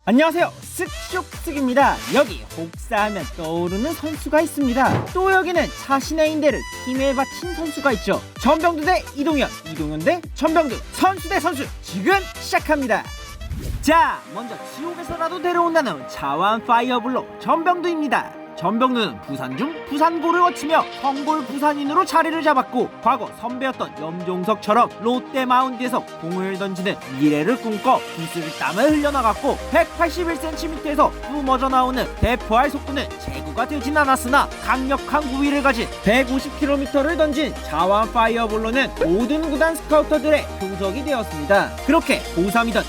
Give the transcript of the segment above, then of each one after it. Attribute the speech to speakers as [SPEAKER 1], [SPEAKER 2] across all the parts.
[SPEAKER 1] 안녕하세요, 쓱슉쓱입니다. 여기 혹사하면 떠오르는 선수가 있습니다. 또 여기는 자신의 인대를 팀에 바친 선수가 있죠. 전병두 대 이동현, 이동현 대 전병두, 선수 대 선수 지금 시작합니다. 자, 먼저 지옥에서라도 데려온다는 자완 파이어블로 전병두입니다. 전병두는 부산 중 부산고를 거치며 헝골 부산인으로 자리를 잡았고, 과거 선배였던 염종석처럼 롯데 마운드에서 공을 던지는 미래를 꿈꿔 붓을 땀을 흘려나갔고, 181cm에서 뿜어져 나오는 대포알 속구는 제구가 되진 않았으나 강력한 구위를 가진 150km를 던진 자완 파이어볼로는 모든 구단 스카우터들의 표적이 되었습니다. 그렇게 고3이던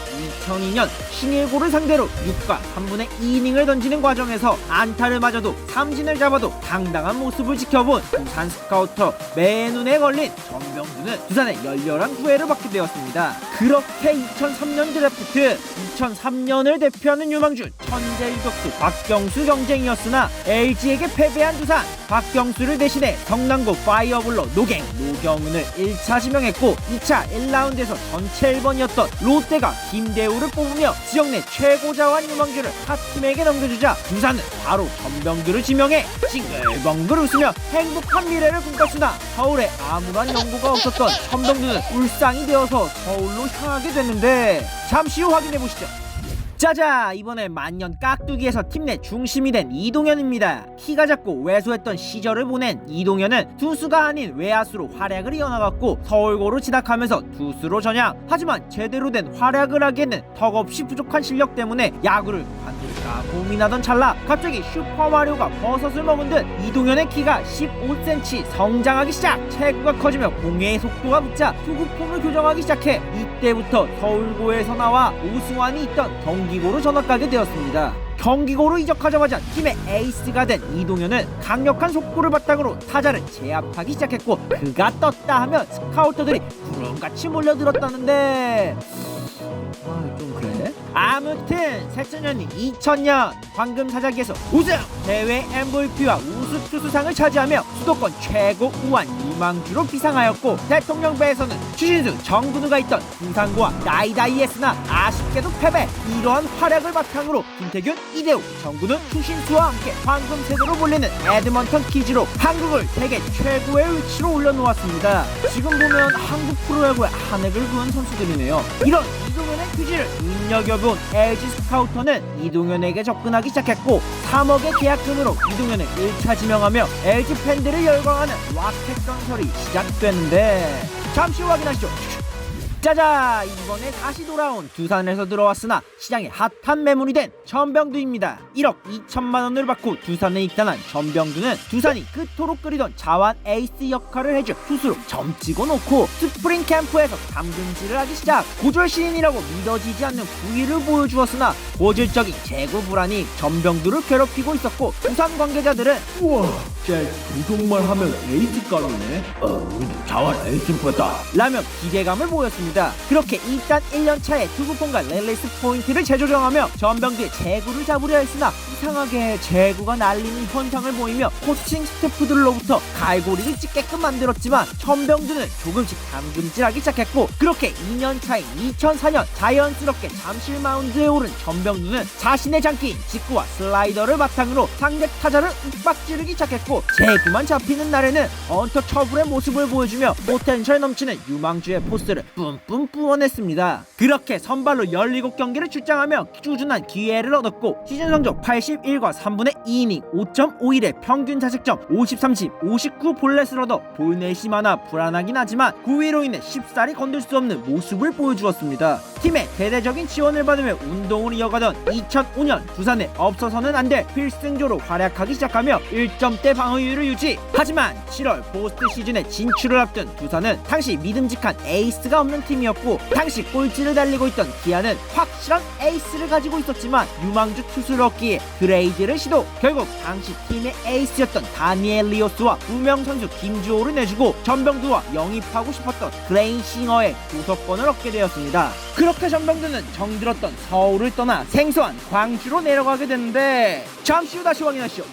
[SPEAKER 1] 2002년 신일고를 상대로 6과 3분의 2이닝을 던지는 과정에서 안타를 맞아도 삼진을 잡아도 당당한 모습을 지켜본 부산 스카우터 맨눈에 걸린 전병두는 두산의 열렬한 구애를 받게 되었습니다. 그렇게 2003년 드래프트, 2003년을 대표하는 유망주 천재 유격수 박경수 경쟁이었으나 LG에게 패배한 두산, 박경수를 대신해 성남고 파이어블로 노경은을 1차 지명했고, 2차 1라운드에서 전체 1번이었던 롯데가 김대우를 뽑으며 지역 내 최고 자원 유망주를 타 팀에게 넘겨주자 두산은 바로 전병두를 지명해 싱글벙글 웃으며 행복한 미래를 꿈꿨으나 서울에 아무런 연고가 없었던 전병두는 울상이 되어서 서울로 향하게 됐는데, 잠시 후 확인해보시죠. 짜자, 이번엔 만년 깍두기에서 팀 내 중심이 된 이동현입니다. 키가 작고 왜소했던 시절을 보낸 이동현은 투수가 아닌 외야수로 활약을 이어나갔고, 서울고로 진학하면서 투수로 전향. 하지만 제대로 된 활약을 하기에는 턱없이 부족한 실력 때문에 야구를 관둘까 고민하던 찰나 갑자기 슈퍼마리오가 버섯을 먹은 듯 이동현의 키가 15cm 성장하기 시작. 체구가 커지며 공의 속도가 붙자 투구폼을 교정하기 시작해 이때부터 서울고에서 나와 오승환이 있던 경기고로 전학가게 되었습니다. 경기고로 이적하자마자 팀의 에이스가 된 이동현은 강력한 속구를 바탕으로 타자를 제압하기 시작했고, 그가 떴다 하면 스카우터들이 구름같이 몰려들었다는데 좀 그래? 아무튼 새천년이 2000년 황금사자기에서 우승, 대회 MVP와 우수투수상을 차지하며 수도권 최고 우한 유망주로 비상하였고, 대통령배에서는 추신수, 정근우가 있던 부산고와 나이다이 했으나 아쉽게도 패배. 이러한 활약을 바탕으로 김태균, 이대우, 정근우, 추신수와 함께 황금세대로 불리는 에드먼턴 키즈로 한국을 세계 최고의 위치로 올려놓았습니다. 지금 보면 한국 프로야구의 한 획을 그은 선수들이네요. 이런 이동현의 퀴즈를 눈여겨본 LG 스카우터는 이동현에게 접근하기 시작했고, 3억의 계약금으로 이동현을 1차 지명하며 LG 팬들을 열광하는 와켓 전설이 시작됐는데, 잠시 후 확인하시죠. 짜자, 이번에 다시 돌아온 두산에서 들어왔으나 시장에 핫한 매물이 된 전병두입니다. 1억 2천만 원을 받고 두산에 입단한 전병두는 두산이 그토록 끓이던 자완 에이스 역할을 해줄 투수로 점찍어 놓고, 스프링 캠프에서 담금질을 하기 시작. 고졸 신인이라고 믿어지지 않는 부위를 보여주었으나 고질적인 제구 불안이 전병두를 괴롭히고 있었고, 두산 관계자들은
[SPEAKER 2] 우와, 쟤 정말 하면 에이스감이네. 우리도 자완 에이스보다
[SPEAKER 1] 라며 기대감을 보였습니다. 그렇게 일단 1년차에 투구폼과 릴리스 포인트를 재조정하며 전병두의 제구를 잡으려 했으나 이상하게 제구가 날리는 현상을 보이며 코칭 스태프들로부터 갈고리를 찢게끔 만들었지만 전병두는 조금씩 담금질하기 시작했고, 그렇게 2년차인 2004년 자연스럽게 잠실 마운드에 오른 전병두는 자신의 장기인 직구와 슬라이더를 바탕으로 상대 타자를 윽박지르기 시작했고, 제구만 잡히는 날에는 언터처블의 모습을 보여주며 포텐셜 넘치는 유망주의 포스를 뿜뿜 뿜어냈습니다. 그렇게 선발로 17경기를 출장하며 꾸준한 기회를 얻었고, 시즌 성적 81과 3분의 2이닝 5.51의 평균 자책점 53심 59 볼넷을 얻어 볼넷이 많아 불안하긴 하지만 구위로 인해 쉽사리 건들 수 없는 모습을 보여주었습니다. 팀의 대대적인 지원을 받으며 운동을 이어가던 2005년 두산에 없어서는 안 될 필승조로 활약하기 시작하며 1점대 방어율을 유지. 하지만 7월 포스트 시즌에 진출을 앞둔 두산은 당시 믿음직한 에이스가 없는 팀이었고, 당시 꼴찌를 달리고 있던 기아는 확실한 에이스를 가지고 있었지만 유망주 투수를 얻기에 그레이드를 시도. 결국 당시 팀의 에이스였던 다니엘 리오스와 무명 선수 김주호를 내주고 전병두와 영입하고 싶었던 그레인싱어의 도서권을 얻게 되었습니다. 그렇게 전병두는 정들었던 서울을 떠나 생소한 광주로 내려가게 됐는데, 잠시 후 다시 확인하시죠.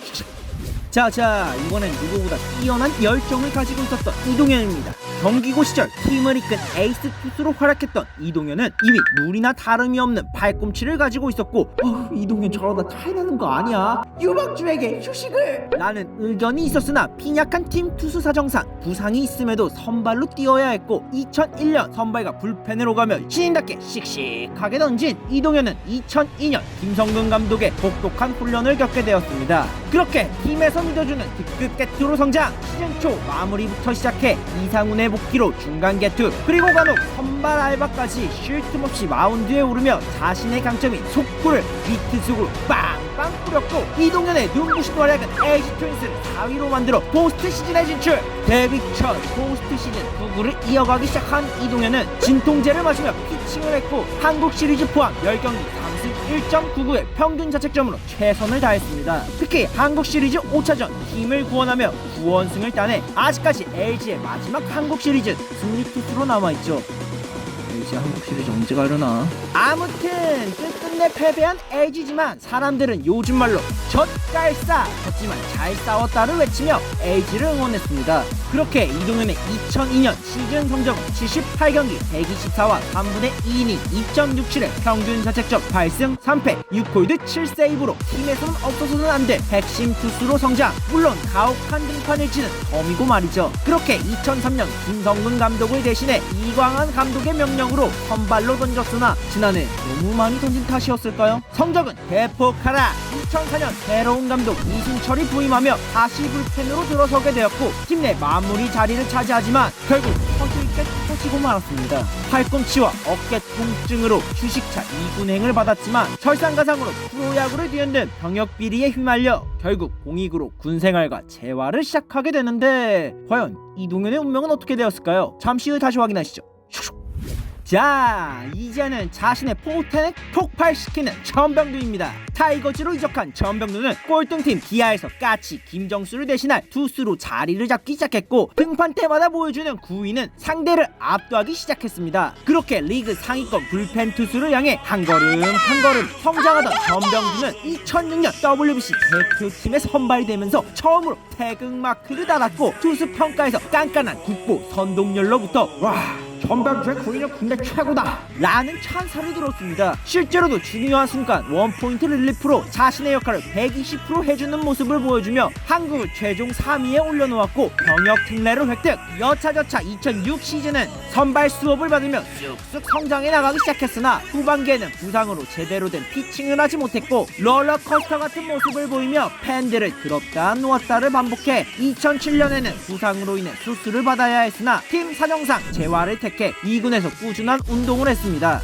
[SPEAKER 1] 자, 이번엔 누구보다 뛰어난 열정을 가지고 있었던 이동현입니다. 경기고 시절 팀을 이끈 에이스 투수로 활약했던 이동현은 이미 물이나 다름이 없는 팔꿈치를 가지고 있었고 이동현 저러다 차이나는 거 아니야? 유망주에게 휴식을! 라는 의견이 있었으나 빈약한 팀 투수 사정상 부상이 있음에도 선발로 뛰어야 했고 2001년 선발과 불펜을 오가며 신인답게 씩씩하게 던진 이동현은 2002년 김성근 감독의 혹독한 훈련을 겪게 되었습니다. 그렇게 팀에서 믿어주는 특급 개투로 성장. 시즌 초 마무리부터 시작해 이상훈의 복귀로 중간 개투, 그리고 간혹 선발 알바까지 쉴 틈 없이 마운드에 오르며 자신의 강점인 속구를 미트 속으로 빵빵 뿌렸고 이동현의 눈부신 활약은 LG 트윈스를 4위로 만들어 포스트 시즌에 진출. 데뷔 첫 포스트 시즌 9구를 이어가기 시작한 이동현은 진통제를 마시며 피칭을 했고 한국 시리즈 포함 10경기 1.99의 평균 자책점으로 최선을 다했습니다. 특히 한국 시리즈 5차전 팀을 구원하며 9원승을 따내 아직까지 LG의 마지막 한국 시리즈 승리 투수로 남아있죠. LG 한국 시리즈 언제가 이러나? 아무튼 끝끝내 패배한 LG지만 사람들은 요즘 말로 젖갈싸, 졌지만 잘 싸웠다를 외치며 LG를 응원했습니다. 그렇게 이동현의 2002년 시즌 성적은 78경기 124와 3분의 2이닝 2.67의 평균 자책점 8승 3패 6홀드 7세이브로 팀에서는 없어서는 안 될 핵심 투수로 성장. 물론 가혹한 등판을 치는 덤이고 말이죠. 그렇게 2003년 김성근 감독을 대신해 이광한 감독의 명령으로 선발로 던졌으나 지난해 너무 많이 던진 탓이었을까요? 성적은 대폭 하락. 2004년 새로운 감독 이순철이 부임하며 다시 불펜으로 들어서게 되었고 팀 내 마무리 자리를 차지하지만 결국 터질 게 터지고 말았습니다. 팔꿈치와 어깨 통증으로 휴식차 2군행을 받았지만 설상가상으로 프로야구를 뒤흔든 병역 비리에 휘말려 결국 공익으로 군생활과 재활을 시작하게 되는데 과연 이동현의 운명은 어떻게 되었을까요? 잠시 후 다시 확인하시죠. 자, 이제는 자신의 포텐을 폭발시키는 전병두입니다. 타이거즈로 이적한 전병두는 꼴등팀 기아에서 까치 김정수를 대신할 투수로 자리를 잡기 시작했고 등판 때마다 보여주는 구위는 상대를 압도하기 시작했습니다. 그렇게 리그 상위권 불펜 투수를 향해 한 걸음 한 걸음 성장하던 전병두는 2006년 WBC 대표팀에 선발되면서 처음으로 태극마크를 달았고 투수 평가에서 깐깐한 국보 선동열로부터 전병주의 구위는 군대 최고다 라는 찬사를 들었습니다. 실제로도 중요한 순간 원포인트 릴리프로 자신의 역할을 120% 해주는 모습을 보여주며 한국을 최종 3위에 올려놓았고 병역 특례를 획득. 여차저차 2006 시즌은 선발 수업을 받으며 쑥쑥 성장해 나가기 시작했으나 후반기에는 부상으로 제대로 된 피칭을 하지 못했고 롤러코스터 같은 모습을 보이며 팬들을 들었다 놓았다를 반복해 2007년에는 부상으로 인해 수술을 받아야 했으나 팀 사정상 재활을 택해 2군에서 꾸준한 운동을 했습니다.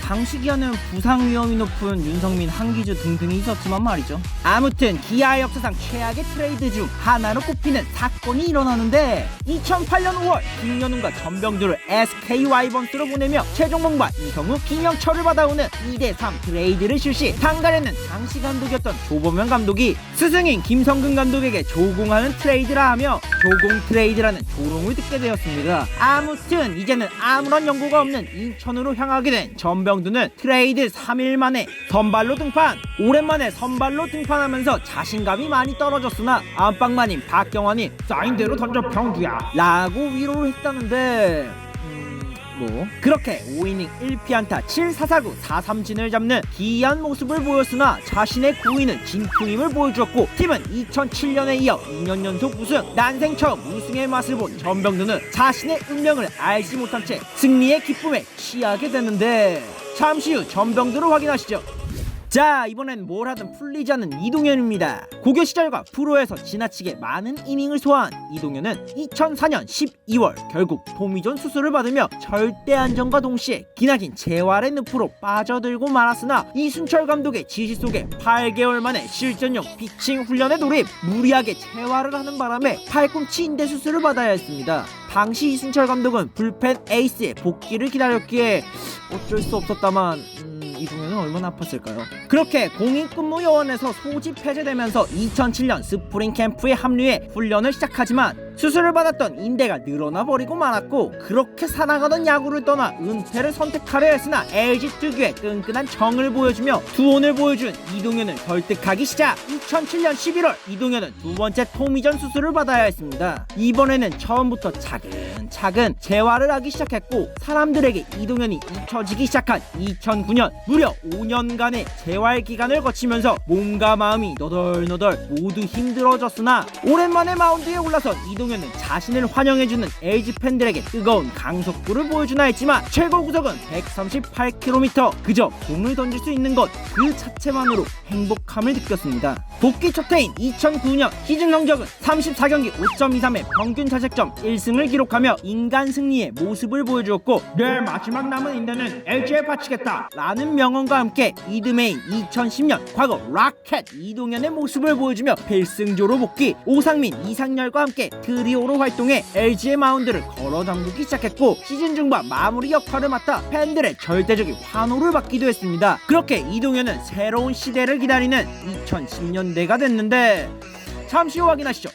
[SPEAKER 1] 당시 기아는 부상 위험이 높은 윤성민, 한기주 등등이 있었지만 말이죠. 아무튼 기아 역사상 최악의 트레이드 중 하나로 꼽히는 사건이 일어나는데 2008년 5월 김연웅과 전병두를 SK 와이번스로 보내며 최종봉과 이성우, 김영철을 받아오는 2대3 트레이드를 실시. 당가에는 당시 감독이었던 조범현 감독이 스승인 김성근 감독에게 조공하는 트레이드라 하며 조공 트레이드라는 조롱을 듣게 되었습니다. 아무튼 이제는 아무런 연고가 없는 인천으로 향하게 된 전병두는 트레이드 3일 만에 선발로 등판. 오랜만에 선발로 등판하면서 자신감이 많이 떨어졌으나 안방마님 박경환이 사인대로 던져 병두야 라고 위로를 했다는데 그렇게 5이닝 1피안타 7사사구 4삼진을 잡는 기이한 모습을 보였으나 자신의 구위는 진투임을 보여주었고 팀은 2007년에 이어 2년 연속 우승. 난생 처음 우승의 맛을 본 전병두는 자신의 운명을 알지 못한 채 승리의 기쁨에 취하게 되는데 잠시 후 전병두를 확인하시죠. 자, 이번엔 뭘 하든 풀리지 않는 이동현입니다. 고교 시절과 프로에서 지나치게 많은 이닝을 소화한 이동현은 2004년 12월 결국 토미존 수술을 받으며 절대 안정과 동시에 기나긴 재활의 늪으로 빠져들고 말았으나 이순철 감독의 지시 속에 8개월 만에 실전용 피칭 훈련에 돌입. 무리하게 재활을 하는 바람에 팔꿈치 인대 수술을 받아야 했습니다. 당시 이순철 감독은 불펜 에이스의 복귀를 기다렸기에 어쩔 수 없었다만 이동현은 얼마나 아팠을까요? 그렇게 공익근무 요원에서 소집 해제되면서 2007년 스프링 캠프에 합류해 훈련을 시작하지만 수술을 받았던 인대가 늘어나 버리고 말았고 그렇게 살아가던 야구를 떠나 은퇴를 선택하려 했으나 LG 특유의 끈끈한 정을 보여주며 투혼을 보여준 이동현을 설득하기 시작. 2007년 11월 이동현은 두 번째 토미전 수술을 받아야 했습니다. 이번에는 처음부터 차근차근 재활을 하기 시작했고 사람들에게 이동현이 잊혀지기 시작한 2009년 무려 5년간의 재활 기간을 거치면서 몸과 마음이 너덜너덜 모두 힘들어졌으나 오랜만에 마운드에 올라선 이동현은 자신을 환영해주는 LG 팬들에게 뜨거운 강속구를 보여주나 했지만 최고 구속은 138km. 그저 공을 던질 수 있는 것 그 자체만으로 행복함을 느꼈습니다. 복귀 첫 해인 2009년 시즌 성적은 34경기 5.23의 평균 자책점 1승을 기록하며 인간 승리의 모습을 보여주었고 내 마지막 남은 인대는 LG에 바치겠다 라는 명언과 함께 이듬해인 2010년 과거 라켓 이동현의 모습을 보여주며 필승조로 복귀. 오상민, 이상열과 함께 트리오로 활동해 LG의 마운드를 걸어 잠그기 시작했고 시즌 중반 마무리 역할을 맡아 팬들의 절대적인 환호를 받기도 했습니다. 그렇게 이동현은 새로운 시대를 기다리는 2010년대가 됐는데 잠시 후 확인하시죠.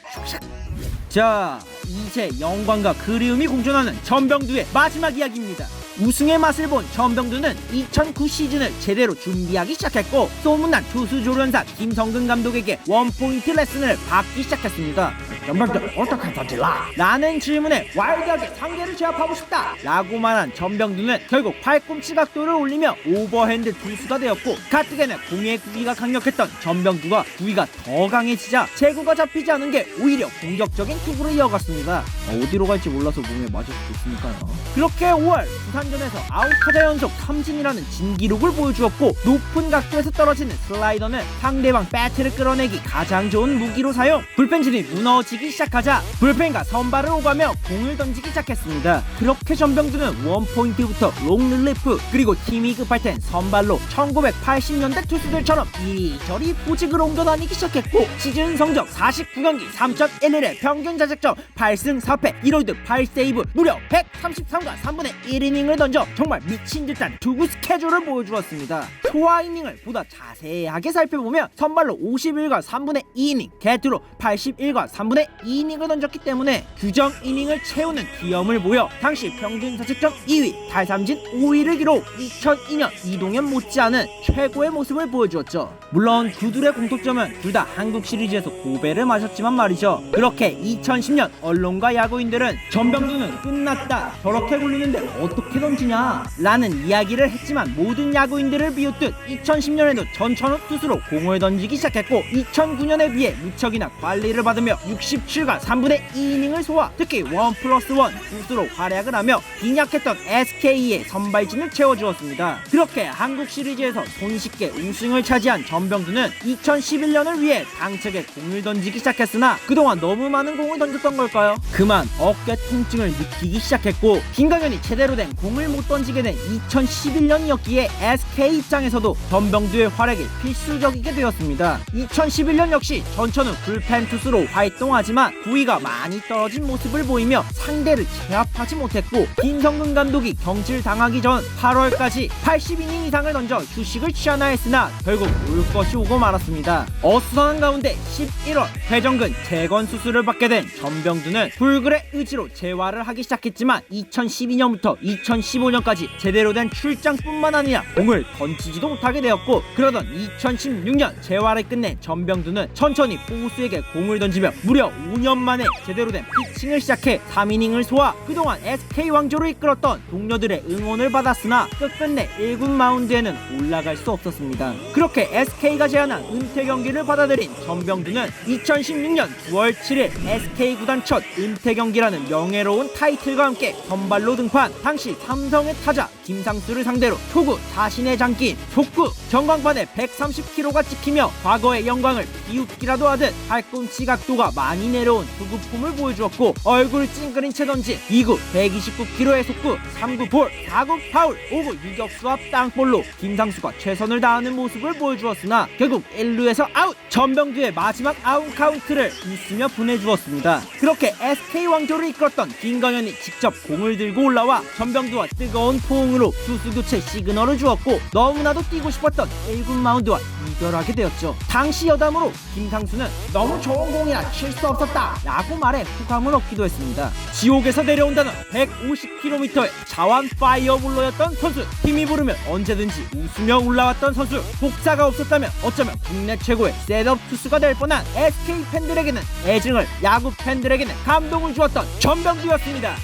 [SPEAKER 1] 자, 이제 영광과 그리움이 공존하는 전병두의 마지막 이야기입니다. 우승의 맛을 본 전병두는 2009 시즌을 제대로 준비하기 시작했고 소문난 투수조련사 김성근 감독에게 원포인트 레슨을 받기 시작했습니다. 전병두 어떻게 던질라? 라는 질문에 와일드하게 상대를 제압하고 싶다 라고 말한 전병두는 결국 팔꿈치 각도를 올리며 오버핸드 투수가 되었고 가뜩이나 공의 구위가 강력했던 전병두가 구위가 더 강해지자 제구가 잡히지 않은 게 오히려 공격적인 투구로 이어갔습니다. 어디로 갈지 몰라서 몸에 맞을 수도 있으니까요. 그렇게 5월 부산전에서 아웃타자 연속 3진이라는 진기록을 보여주었고 높은 각도에서 떨어지는 슬라이더는 상대방 배트를 끌어내기 가장 좋은 무기로 사용. 불펜진이 무너지기 시작하자 불펜과 선발을 오가며 공을 던지기 시작했습니다. 그렇게 전병두는 원포인트부터 롱릴리프 그리고 팀이 급할 땐 선발로 1980년대 투수들처럼 이리저리 포직을 옮겨다니기 시작했고 시즌 성적 49경기 3.11의 평균 자책점 8승 4패 1홀드 8세이브 무려 133과 3분의 1이닝을 던져 정말 미친듯한 투구 스케줄을 보여주었습니다. 소화 이닝을 보다 자세하게 살펴보면 선발로 51과 3분의 2이닝 개투로 81과 3분의 2이닝을 던졌기 때문에 규정 이닝을 채우는 기염을 보여 당시 평균 자책점 2위 탈삼진 5위를 기록. 2002년 이동현 못지않은 최고의 모습을 보여주었죠. 물론 그들의 공통점은 둘 다 한국 시리즈에서 고배를 마셨지만 말이죠. 그렇게 2010년 언론과 야구인들은 전병두는 끝났다 저렇게 굴리는데 어떻게 던지냐 라는 이야기를 했지만 모든 야구인들을 비웃듯 2010년에도 전천후 투수로 공을 던지기 시작했고 2009년에 비해 무척이나 관리를 받으며 67과 3분의 2이닝을 소화 특히 1+1 투수로 활약을 하며 빈약했던 SK의 선발진을 채워주었습니다. 그렇게 한국 시리즈에서 손쉽게 우승을 차지한 전병두는 2011년을 위해 당측에 공을 던지기 시작했으나 그동안 너무 많은 공을 던졌던 걸까요? 그만 어깨 통증을 느끼기 시작했고 김강현이 제대로 된 공을 못 던지게 된 2011년이었기에 SK 입장에서도 전병두의 활약이 필수적이게 되었습니다. 2011년 역시 전천후 불펜 투수로 활동하지만 구위가 많이 떨어진 모습을 보이며 상대를 제압하지 못했고 김성근 감독이 경질 당하기 전 8월까지 80이닝 이상을 던져 휴식을 취하나 했으나 결국 올 것이 오고 말았습니다. 어수선한 가운데 11월 회전근 재건 수술을 받게 된 전병두는 불굴의 의지로 재활을 하기 시작했지만 2012년부터 2015년까지 제대로 된 출장뿐만 아니라 공을 던지지도 못하게 되었고 그러던 2016년 재활을 끝낸 전병두는 천천히 포수에게 공을 던지며 무려 5년 만에 제대로 된 피칭을 시작해 3이닝을 소화. 그동안 SK 왕조를 이끌었던 동료들의 응원을 받았으나 끝끝내 1군 마운드에는 올라갈 수 없었습니다. 그렇게 SK가 제안한 은퇴 경기를 받아들인 전병두는 2016년 9월 7일 SK 구단 첫 은퇴 경기라는 명예로운 타이틀과 함께 선발로 등판. 당시 삼성의 타자 김상수를 상대로 초구 자신의 장기인 족구 전광판에 130km가 찍히며 과거의 영광을 비웃기라도 하듯 팔꿈치 각도가 많이 내려온 투구폼을 보여주었고 얼굴 찡그린 채 던진 2구 129km의 속구 3구 볼 4구 파울 5구 유격수 앞 땅볼로 김상수가 최선을 다하는 모습을 보여주었으나 결국 1루에서 아웃. 전병두의 마지막 아웃 카운트를 웃으며 보내주었습니다. 그렇게 SK 왕조를 이끌었던 김광현이 직접 공을 들고 올라와 전병두와 뜨거운 포옹으로 투수 교체 시그널을 주었고 너무나도 뛰고 싶었던 1군 마운드와 이별하게 되었죠. 당시 여담으로 김상수는 너무 좋은 공이라 칠 수 없었다 라고 말해 호감을 얻기도 했습니다. 지옥에서 내려온다는 150km의 자완 파이어볼러였던 선수, 힘이 부르면 언제든지 웃으며 올라왔던 선수, 복사가 없었다면 어쩌면 국내 최고의 셋업 투수가 될 뻔한 SK 팬들에게는 애증을, 야구 팬들에게는 감동을 주었던 전병주였습니다.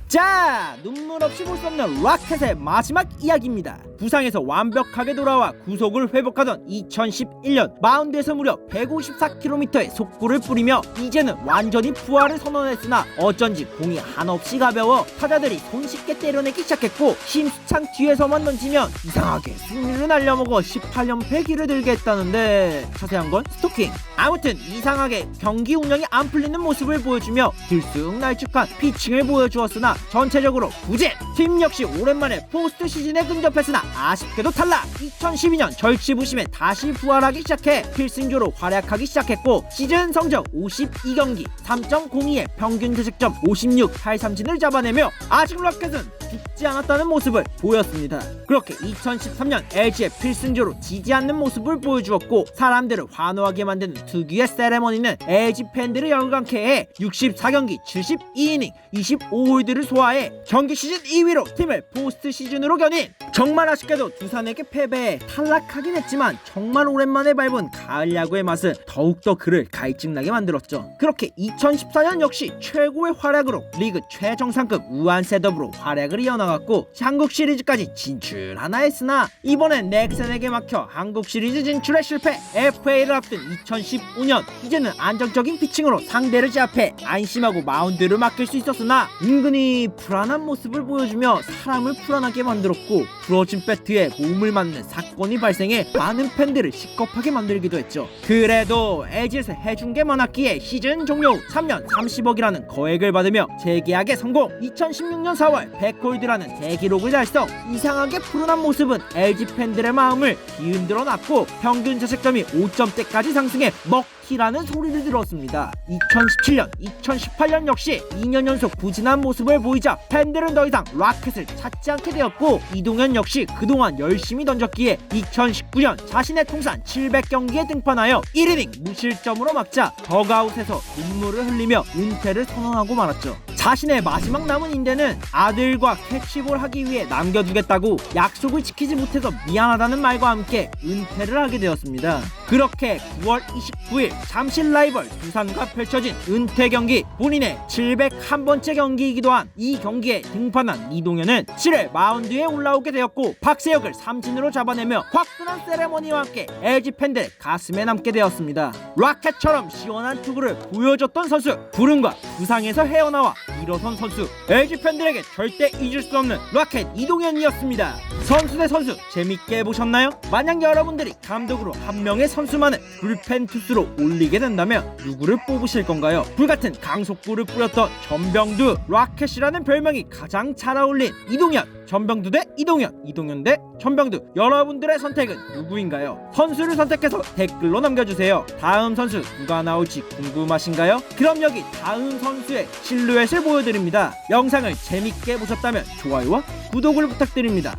[SPEAKER 1] 자, 눈물 없이 볼 수 없는 로켓의 마지막 이야기입니다. 부상에서 완벽하게 돌아와 구속을 회복하던 2011년 마운드에서 무려 154km의 속구를 뿌리며 이제는 완전히 부활을 선언했으나 어쩐지 공이 한없이 가벼워 타자들이 손쉽게 때려내기 시작했고 심수창 뒤에서만 던지면 이상하게 승리를 날려먹어 18연패 길을 들게 했다는데 자세한 건 스토킹. 아무튼 이상하게 경기 운영이 안 풀리는 모습을 보여주며 들쑥날쭉한 피칭을 보여주었으나 전체적으로 부진. 팀 역시 오랜만에 포스트 시즌에 근접했으나 아쉽게도 탈락. 2012년 절치부심에 다시 부활하기 시작해 필승조로 활약하기 시작했고 시즌 성적 52경기 3.02의 평균 자책점 56, 8삼진을 잡아내며 아직 로켓은 죽지 않았다는 모습을 보였습니다. 그렇게 2013년 LG의 필승조로 지지 않는 모습을 보여주었고 사람들을 환호하게 만드는 특유의 세레머니는 LG 팬들을 열광케 해 64경기 72이닝 25홀드를 소화해 정규 시즌 2위로 팀을 포스트 시즌으로 견인. 정말 아쉽게도 두산에게 패배해 탈락하긴 했지만 정말 오랜만에 밟은 가을 야구의 맛은 더욱더 그를 갈증나게 만들었죠. 그렇게 2014년 역시 최고의 활약으로 리그 최정상급 우한 셋업으로 활약을 이어나갔고 한국 시리즈까지 진출하나 했으나 이번엔 넥센에게 막혀 한국 시리즈 진출에 실패. FA를 앞둔 2015년 이제는 안정적인 피칭으로 상대를 제압해 안심하고 마운드를 맡길 수 있었으나 은근히 불안한 모습을 보여주며 사람을 불안하게 만들었고 부러진 배트에 몸을 맞는 사건이 발생해 많은 팬들을 시겁하게 만들기도 했죠. 그래도 LG에서 해준 게 많았기에 시즌 종료 후 3년 30억이라는 거액을 받으며 재계약에 성공. 2016년 4월 100홀드라는 대기록을 달성. 이상하게 푸른한 모습은 LG 팬들의 마음을 뒤흔들어 놨고 평균 자책점이 5점대까지 상승해 먹히라는 소리를 들었습니다. 2017년, 2018년 역시 2년 연속 부진한 모습을 보이자 팬들은 더 이상 로켓을 찾지 않게 되었고 이동현 역시 그동안 열심히 던졌기에 2019년 자신의 통산 700경기에 등판하여 1이닝 무실점으로 막자 더가웃에서 눈물을 흘리며 은퇴를 선언하고 말았죠. 자신의 마지막 남은 인대는 아들과 캐치볼 하기 위해 남겨두겠다고 약속을 지키지 못해서 미안하다는 말과 함께 은퇴를 하게 되었습니다. 그렇게 9월 29일 잠실 라이벌 두산과 펼쳐진 은퇴 경기, 본인의 701번째 경기이기도 한 이 경기에 등판한 이동현은 7회 마운드에 올라오게 되었고 박세혁을 삼진으로 잡아내며 화끈한 세레머니와 함께 LG 팬들 가슴에 남게 되었습니다. 로켓처럼 시원한 투구를 보여줬던 선수, 불운과 부상에서 헤어나와 일어선 선수, LG 팬들에게 절대 잊을 수 없는 로켓 이동현이었습니다. 선수 대 선수 재밌게 보셨나요? 만약 여러분들이 감독으로 한 명의 선수만을 불펜 투수로 올리게 된다면 누구를 뽑으실 건가요? 불같은 강속구를 뿌렸던 전병두, 로켓이라는 별명이 가장 잘 어울린 이동현, 전병두 대 이동현, 이동현 대 전병두. 여러분들의 선택은 누구인가요? 선수를 선택해서 댓글로 남겨주세요. 다음 선수 누가 나올지 궁금하신가요? 그럼 여기 다음 선수의 실루엣을 보여드립니다. 영상을 재밌게 보셨다면 좋아요와 구독을 부탁드립니다.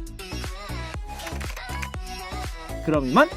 [SPEAKER 1] 그럼 이만